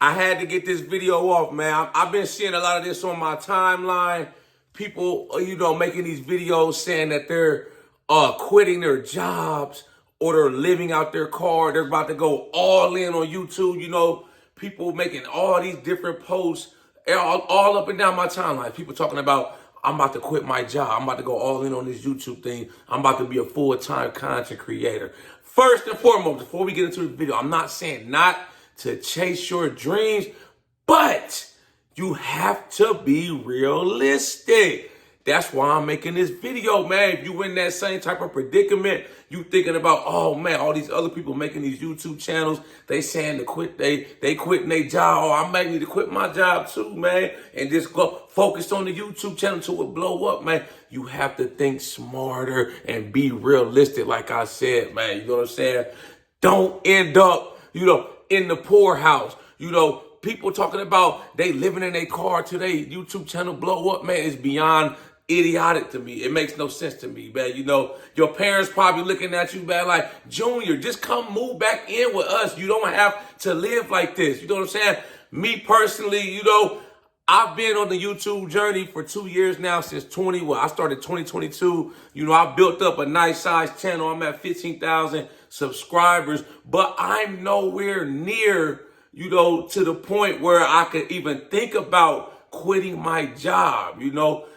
I had to get this video off, man. I've been seeing a lot of this on my timeline. People, making these videos saying that they're quitting their jobs or they're living out their car. They're about to go all in on YouTube. People making all these different posts all up and down my timeline. People talking about, I'm about to quit my job. I'm about to go all in on this YouTube thing. I'm about to be a full-time content creator. First and foremost, before we get into the video, I'm not saying not to chase your dreams, but you have to be realistic. That's why I'm making this video, man. If you in that same type of predicament, you thinking about, oh man, all these other people making these YouTube channels, they saying to quit, they quitting their job. Oh, I might need to quit my job too, man, and just go focus on the YouTube channel till it blow up, man. You have to think smarter and be realistic, like I said, man. You know what I'm saying? Don't end up, in the poorhouse. People talking about they living in their car till their YouTube channel blow up, man. It's beyond idiotic to me. It makes no sense to me, man. Your parents probably looking at you, man, like, Junior, just come move back in with us. You don't have to live like this. You know what I'm saying? Me personally, I've been on the YouTube journey for 2 years now, since I started 2022. I built up a nice size channel. I'm at 15,000 subscribers, but I'm nowhere near, to the point where I could even think about quitting my job.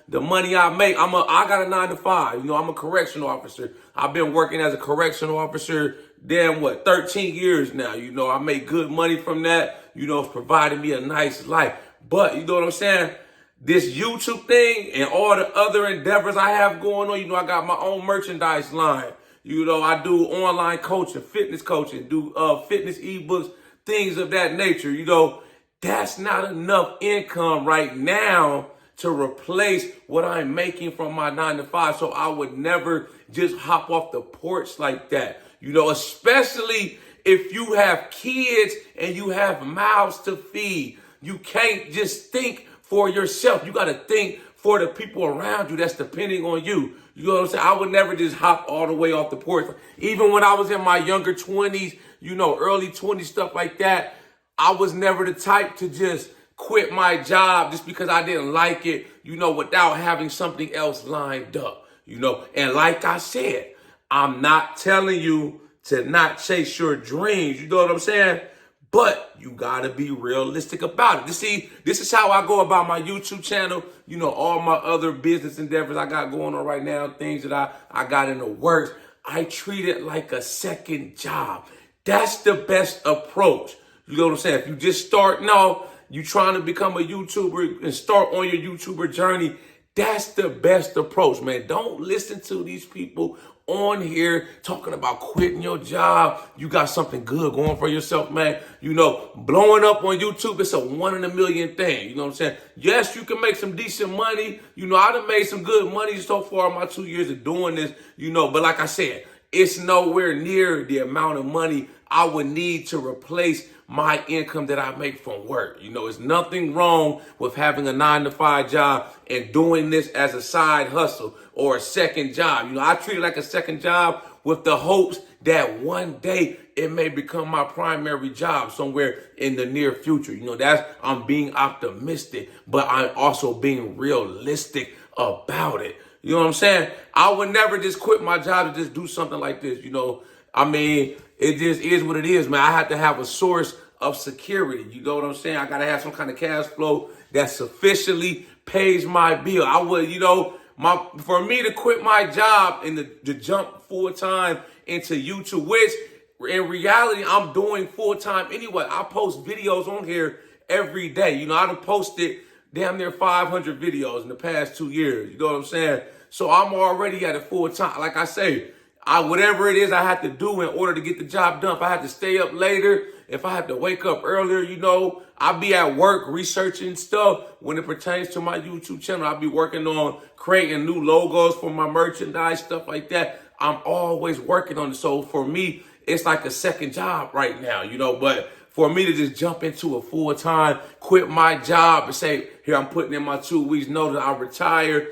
The money I make, I got a 9 to 5. I'm a correctional officer. I've been working as a correctional officer, 13 years now. I make good money from that. It's providing me a nice life. But you know what I'm saying? This YouTube thing and all the other endeavors I have going on, I got my own merchandise line. I do online coaching, do fitness ebooks, things of that nature. That's not enough income right now to replace what I'm making from my 9 to 5. So I would never just hop off the porch like that. Especially if you have kids and you have mouths to feed. You can't just think for yourself. You got to think for the people around you that's depending on you. You know what I'm saying? I would never just hop all the way off the porch. Even when I was in my younger 20s, early 20s, stuff like that, I was never the type to just quit my job just because I didn't like it, without having something else lined up, And like I said, I'm not telling you to not chase your dreams. You know what I'm saying? But you got to be realistic about it. See, this is how I go about my YouTube channel. All my other business endeavors I got going on right now, things that I got in the works. I treat it like a second job. That's the best approach. You know what I'm saying? If you just starting off, you trying to become a YouTuber and start on your YouTuber journey, that's the best approach, man. Don't listen to these people on here talking about quitting your job. You got something good going for yourself, man. Blowing up on YouTube, it's a 1 in a million thing. You know what I'm saying? Yes, you can make some decent money. I done made some good money so far in my 2 years of doing this, but like I said, it's nowhere near the amount of money I would need to replace my income that I make from work. There's nothing wrong with having a 9 to 5 job and doing this as a side hustle or a second job. I treat it like a second job with the hopes that one day it may become my primary job somewhere in the near future. I'm being optimistic, but I'm also being realistic about it. You know what I'm saying? I would never just quit my job to just do something like this. It just is what it is, man. I have to have a source of security. You know what I'm saying? I got to have some kind of cash flow that sufficiently pays my bill. I would, for me to quit my job and to jump full time into YouTube, which in reality, I'm doing full time anyway. I post videos on here every day. I done posted damn near 500 videos in the past 2 years. You know what I'm saying? So I'm already at a full time. Like I say, whatever it is I have to do in order to get the job done. If I have to stay up later, if I have to wake up earlier, I'll be at work researching stuff when it pertains to my YouTube channel. I'll be working on creating new logos for my merchandise, stuff like that. I'm always working on it. So for me, it's like a second job right now, but for me to just jump into a full time, quit my job and say, here, I'm putting in my 2 weeks notice, I'll retire.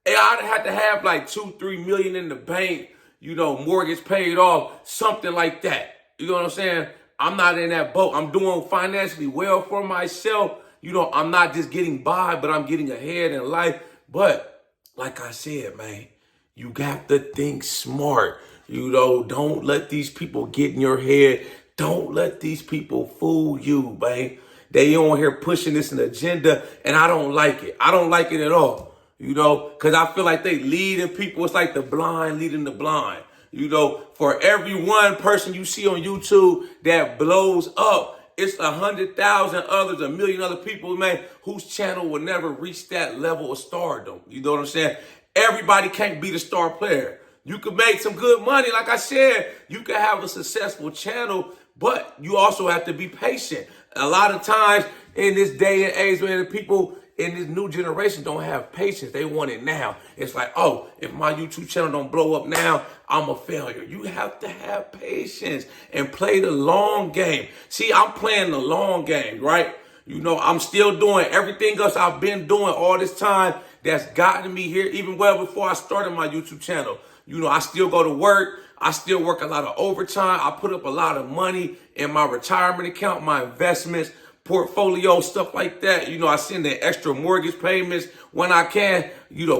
I'd have to have like 2-3 million in the bank, mortgage paid off, something like that. You know what I'm saying? I'm not in that boat. I'm doing financially well for myself. I'm not just getting by, but I'm getting ahead in life. But like I said, man, you got to think smart. Don't let these people get in your head. Don't let these people fool you, man. They on here pushing this an agenda, and I don't like it. I don't like it at all. Because I feel like they leading people. It's like the blind leading the blind. For every one person you see on YouTube that blows up, it's 100,000 others, 1 million other people, man, whose channel will never reach that level of stardom. You know what I'm saying? Everybody can't be the star player. You could make some good money. Like I said, you can have a successful channel, but you also have to be patient. A lot of times in this day and age, man, the people in this new generation don't have patience. They want it now. It's like, oh, if my YouTube channel don't blow up now, I'm a failure. You have to have patience and play the long game. See, I'm playing the long game, right? I'm still doing everything else I've been doing all this time that's gotten me here, even well before I started my YouTube channel. I still go to work. I still work a lot of overtime. I put up a lot of money in my retirement account, my investments, portfolio, stuff like that. I send in extra mortgage payments when I can,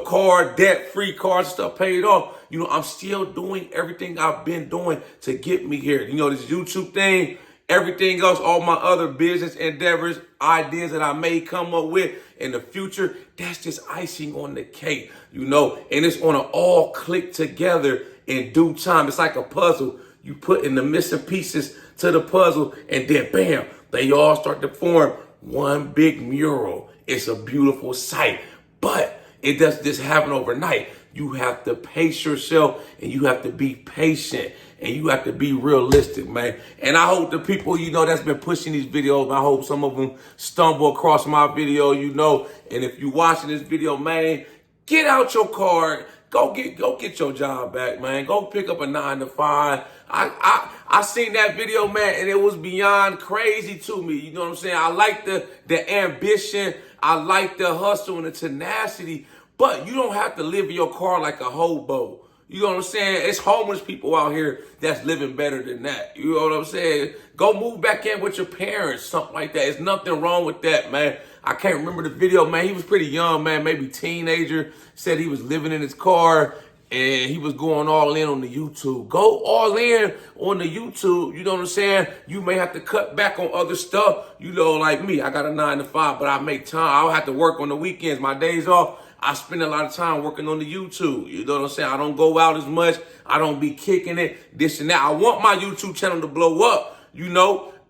car, debt-free cars, stuff paid off. I'm still doing everything I've been doing to get me here. This YouTube thing, everything else, all my other business endeavors, ideas that I may come up with in the future, that's just icing on the cake, and it's gonna all click together in due time. It's like a puzzle. You put in the missing pieces to the puzzle, and then bam, they all start to form one big mural. It's a beautiful sight, but it doesn't just happen overnight. You have to pace yourself, and you have to be patient, and you have to be realistic, man. And I hope the people, that's been pushing these videos, I hope some of them stumble across my video, and if you watching this video, man, get out your car. Go get your job back, man. Go pick up a 9 to 5. I seen that video, man, and it was beyond crazy to me. You know what I'm saying? I like the ambition. I like the hustle and the tenacity, but you don't have to live in your car like a hobo. You know what I'm saying? It's homeless people out here that's living better than that. You know what I'm saying? Go move back in with your parents, something like that. There's nothing wrong with that, man. I can't remember the video, man. He was pretty young, man, maybe teenager. Said he was living in his car and he was going all in on the YouTube. Go all in on the YouTube. You know what I'm saying? You may have to cut back on other stuff. Like me, I got a 9 to 5, but I make time. I'll have to work on the weekends. My days off, I spend a lot of time working on the YouTube. You know what I'm saying? I don't go out as much. I don't be kicking it, this and that. I want my YouTube channel to blow up,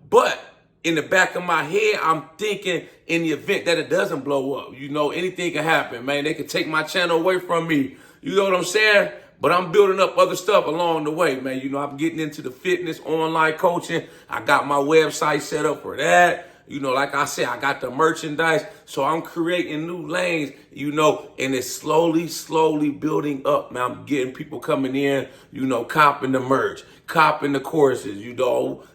but in the back of my head, I'm thinking in the event that it doesn't blow up, anything can happen, man. They can take my channel away from me. You know what I'm saying? But I'm building up other stuff along the way, man. I'm getting into the fitness, online coaching. I got my website set up for that. Like I said, I got the merchandise. So I'm creating new lanes, and it's slowly building up, man. I'm getting people coming in, copping the merch, copping the courses,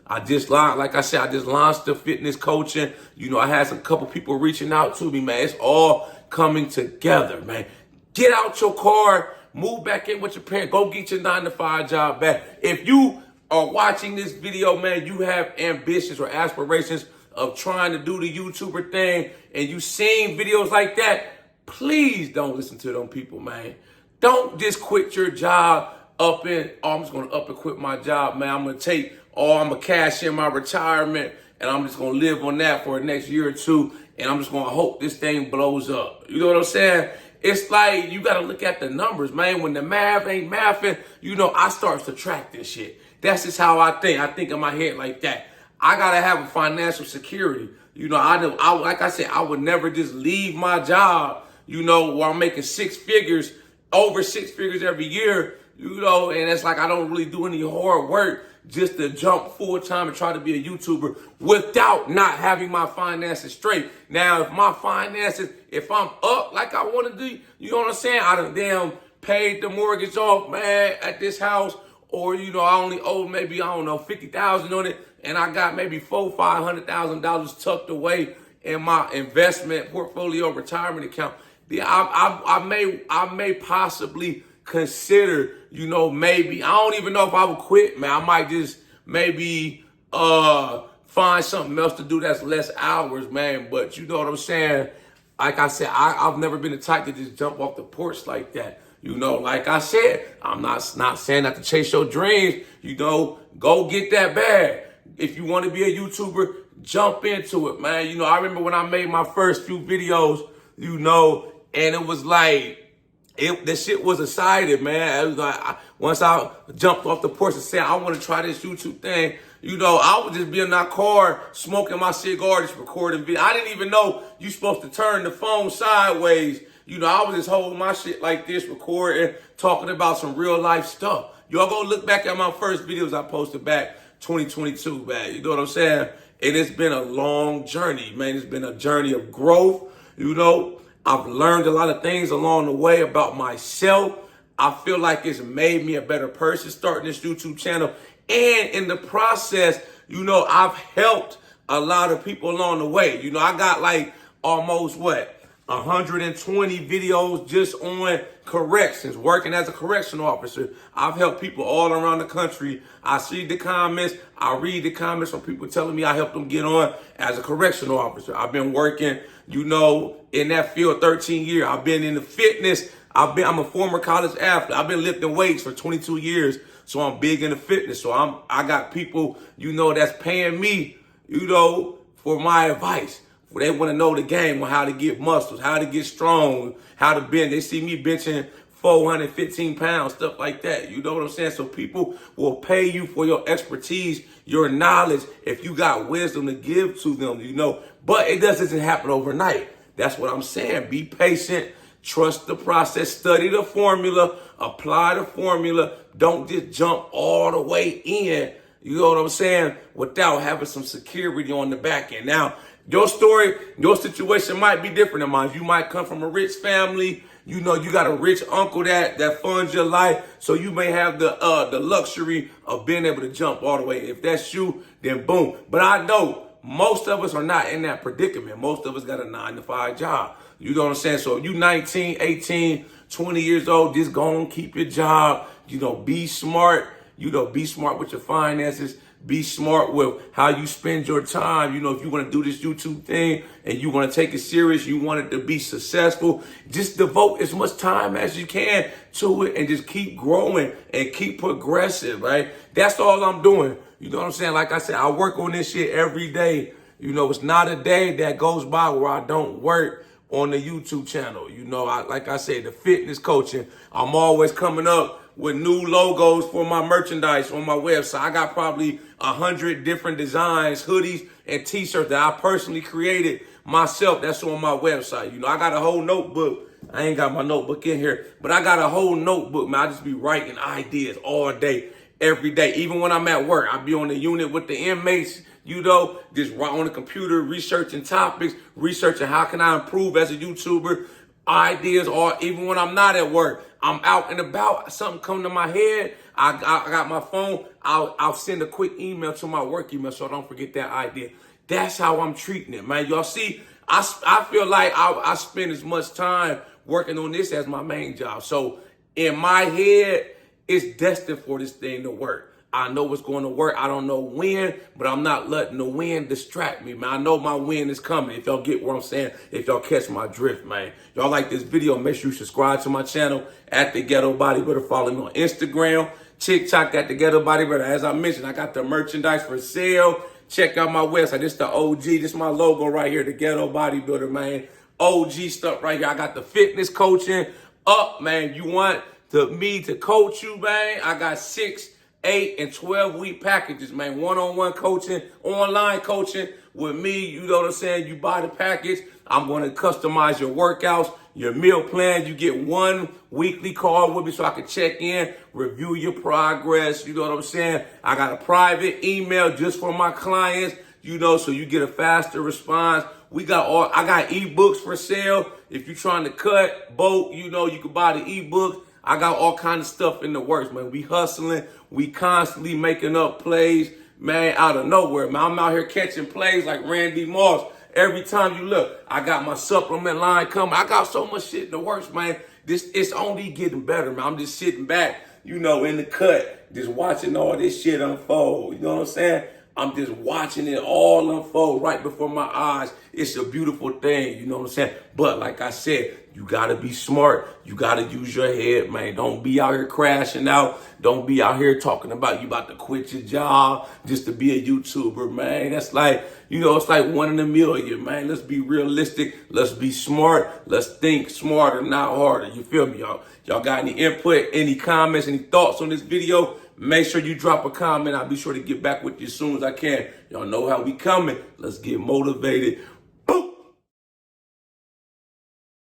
I just launched the fitness coaching. I had a couple people reaching out to me, man. It's all coming together, man. Get out your car, move back in with your parents, go get your 9 to 5 job back. If you are watching this video, man, you have ambitions or aspirations of trying to do the YouTuber thing, and you seen videos like that, please don't listen to them people, man. Don't just quit your job I'm just going to up and quit my job, man. I'm going to cash in my retirement, and I'm just going to live on that for the next year or two, and I'm just going to hope this thing blows up. You know what I'm saying? It's like you got to look at the numbers, man. When the math ain't mathing, I start subtracting shit. That's just how I think. I think in my head like that. I got to have a financial security. Like I said, I would never just leave my job, where I'm making over six figures every year, and it's like I don't really do any hard work just to jump full time and try to be a YouTuber without not having my finances straight. Now, if I'm up like I want to do, you know what I'm saying? I done damn paid the mortgage off, man, at this house, or, I only owe maybe, $50,000 on it, and I got maybe $500,000 tucked away in my investment portfolio retirement account. Yeah, I may possibly consider, maybe, I don't even know if I would quit, man. I might just maybe find something else to do that's less hours, man. But you know what I'm saying? Like I said, I've never been the type to just jump off the porch like that. You know, like I said, I'm not saying not to chase your dreams. You know, go get that bag. If you want to be a YouTuber, jump into it, man. You know, I remember when I made my first few videos, you know, and it was like, the shit was excited, man. It was like, once I jumped off the porch and said, I want to try this YouTube thing, you know, I would just be in that car smoking my cigar, just recording video. I didn't even know you supposed to turn the phone sideways. You know, I was just holding my shit like this, recording, talking about some real life stuff. Y'all go look back at my first videos I posted back 2022, man. You know what I'm saying? And it's been a long journey, man. It's been a journey of growth, you know. I've learned a lot of things along the way about myself. I feel like it's made me a better person starting this YouTube channel. And in the process, you know, I've helped a lot of people along the way. You know, I got like almost 120 videos just on corrections, working as a correctional officer. I've helped people all around the country. I see the comments. I read the comments from people telling me I helped them get on as a correctional officer. I've been working, you know, in that field 13 years. I've been in the fitness. I'm a former college athlete. I've been lifting weights for 22 years. So I'm big into fitness. So I got people, you know, that's paying me, you know, for my advice. They want to know the game on how to get muscles, how to get strong, how to bend. They see me benching 415 pounds, stuff like that. You know what I'm saying? So people will pay you for your expertise, your knowledge, if you got wisdom to give to them, you know. But it doesn't happen overnight. That's what I'm saying. Be patient. Trust the process. Study the formula. Apply the formula. Don't just jump all the way in, you know what I'm saying, without having some security on the back end. Now, your story, your situation might be different than mine. You might come from a rich family. You know, you got a rich uncle that funds your life. So you may have the luxury of being able to jump all the way. If that's you, then boom. But I know most of us are not in that predicament. Most of us got a 9-to-5 job. You know what I'm saying? So if you 19, 18, 20 years old, just go and keep your job. You know, be smart. You know, be smart with your finances. Be smart with how you spend your time. You know, if you want to do this YouTube thing and you want to take it serious, you want it to be successful, just devote as much time as you can to it and just keep growing and keep progressive, right? That's all I'm doing. You know what I'm saying? Like I said, I work on this shit every day. You know, it's not a day that goes by where I don't work on the YouTube channel. You know, like I said, the fitness coaching, I'm always coming up with new logos for my merchandise on my website. I got probably 100 different designs, hoodies, and t-shirts that I personally created myself. That's on my website. You know, I got a whole notebook. I ain't got my notebook in here, but I got a whole notebook, man. I just be writing ideas all day, every day. Even when I'm at work, I be on the unit with the inmates, you know, just right on the computer, researching topics, researching how can I improve as a YouTuber, ideas, or even when I'm not at work, I'm out and about, something come to my head, I got my phone, I'll send a quick email to my work email so I don't forget that idea. That's how I'm treating it, man. Y'all see, I feel like I spend as much time working on this as my main job. So in my head, it's destined for this thing to work. I know it's going to work. I don't know when, but I'm not letting the wind distract me, man. I know my win is coming. If y'all get what I'm saying, if y'all catch my drift, man. Y'all like this video, make sure you subscribe to my channel at The Ghetto Bodybuilder. Follow me on Instagram, TikTok at The Ghetto Bodybuilder. As I mentioned, I got the merchandise for sale. Check out my website. This the OG. This is my logo right here, The Ghetto Bodybuilder, man. OG stuff right here. I got the fitness coaching up, man. You want me to coach you, man? I got 6, 8, and 12-week packages, man. One-on-one coaching, online coaching with me. You know what I'm saying? You buy the package. I'm going to customize your workouts, your meal plan. You get 1 weekly call with me so I can check in, review your progress. You know what I'm saying? I got a private email just for my clients, you know, so you get a faster response. I got ebooks for sale. If you're trying to cut, bulk, you know, you can buy the ebooks. I got all kind of stuff in the works, man. We hustling. We constantly making up plays, man, out of nowhere, man. I'm out here catching plays like Randy Moss. Every time you look, I got my supplement line coming. I got so much shit in the works, man. It's only getting better, man. I'm just sitting back, you know, in the cut, just watching all this shit unfold. You know what I'm saying? I'm just watching it all unfold right before my eyes. It's a beautiful thing, you know what I'm saying? But like I said, you gotta be smart. You gotta use your head, man. Don't be out here crashing out. Don't be out here talking about you about to quit your job just to be a YouTuber, man. That's like, it's like 1 in a million, man. Let's be realistic. Let's be smart. Let's think smarter, not harder. You feel me, y'all? Y'all got any input, any comments, any thoughts on this video? Make sure you drop a comment. I'll be sure to get back with you as soon as I can. Y'all know how we coming. Let's get motivated.